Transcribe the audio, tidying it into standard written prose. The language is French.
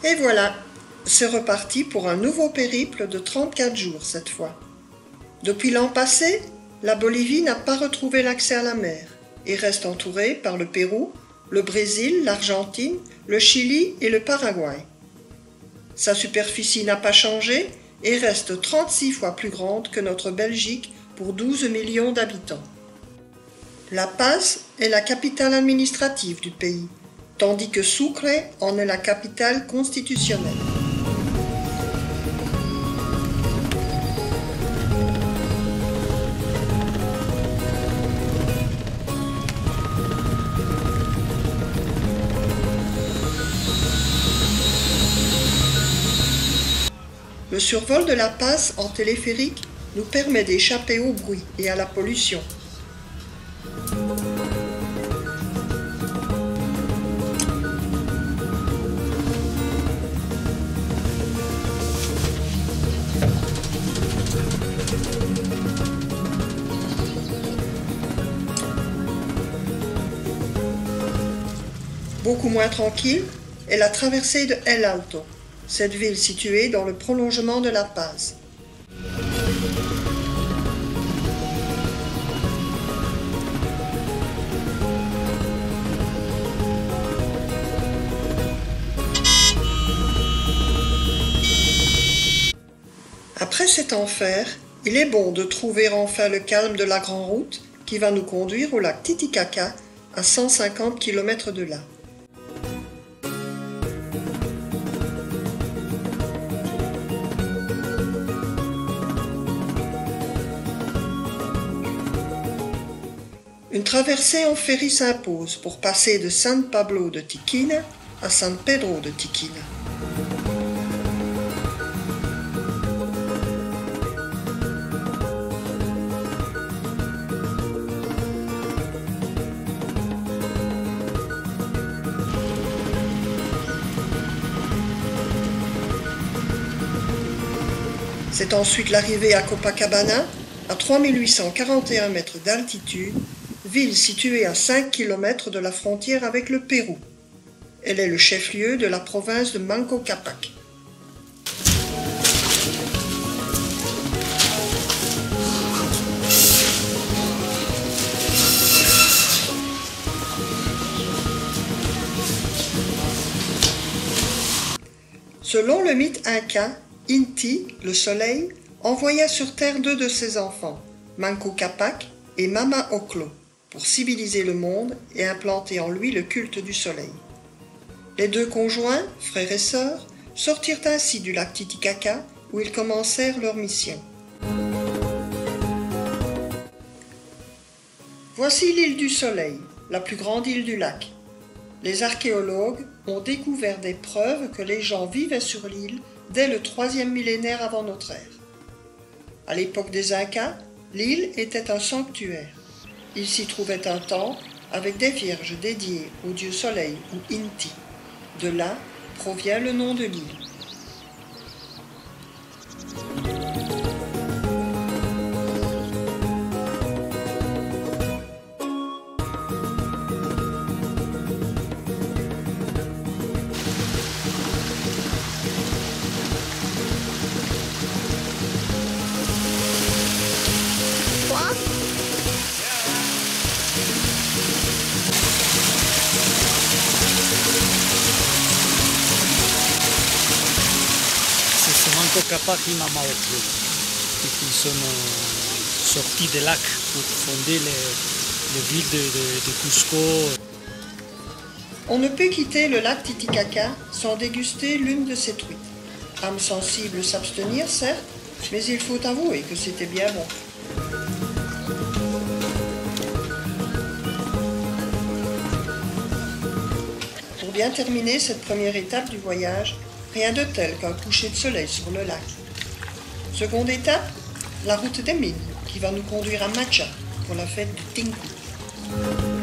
Et voilà, c'est reparti pour un nouveau périple de 34 jours cette fois. Depuis l'an passé, la Bolivie n'a pas retrouvé l'accès à la mer et reste entourée par le Pérou, le Brésil, l'Argentine, le Chili et le Paraguay. Sa superficie n'a pas changé et reste 36 fois plus grande que notre Belgique pour 12 millions d'habitants. La Paz est la capitale administrative du pays, tandis que Sucre en est la capitale constitutionnelle. Le survol de La Paz en téléphérique nous permet d'échapper au bruit et à la pollution. Beaucoup moins tranquille est la traversée de El Alto, cette ville située dans le prolongement de La Paz. Après cet enfer, il est bon de trouver enfin le calme de la grande route qui va nous conduire au lac Titicaca à 150 km de là. Une traversée en ferry s'impose pour passer de San Pablo de Tiquina à San Pedro de Tiquina. C'est ensuite l'arrivée à Copacabana, à 3841 mètres d'altitude, ville située à 5 km de la frontière avec le Pérou. Elle est le chef-lieu de la province de Manco Cápac. Selon le mythe inca, Inti, le soleil, envoya sur terre deux de ses enfants, Manco Cápac et Mama Ocllo, pour civiliser le monde et implanter en lui le culte du soleil. Les deux conjoints, frères et sœurs, sortirent ainsi du lac Titicaca où ils commencèrent leur mission. Voici l'île du Soleil, la plus grande île du lac. Les archéologues ont découvert des preuves que les gens vivaient sur l'île dès le 3e millénaire avant notre ère. À l'époque des Incas, l'île était un sanctuaire. Il s'y trouvait un temple avec des vierges dédiées au dieu soleil ou Inti. De là provient le nom de l'île. C'est Manco Cápac et Mama Ocllo qui sont sortis des lacs pour fonder les villes de Cusco. On ne peut quitter le lac Titicaca sans déguster l'une de ces truites. Âme sensible s'abstenir, certes, mais il faut avouer que c'était bien bon. Pour bien terminer cette première étape du voyage, rien de tel qu'un coucher de soleil sur le lac. Seconde étape, la route des mines qui va nous conduire à Macha pour la fête du Tinku.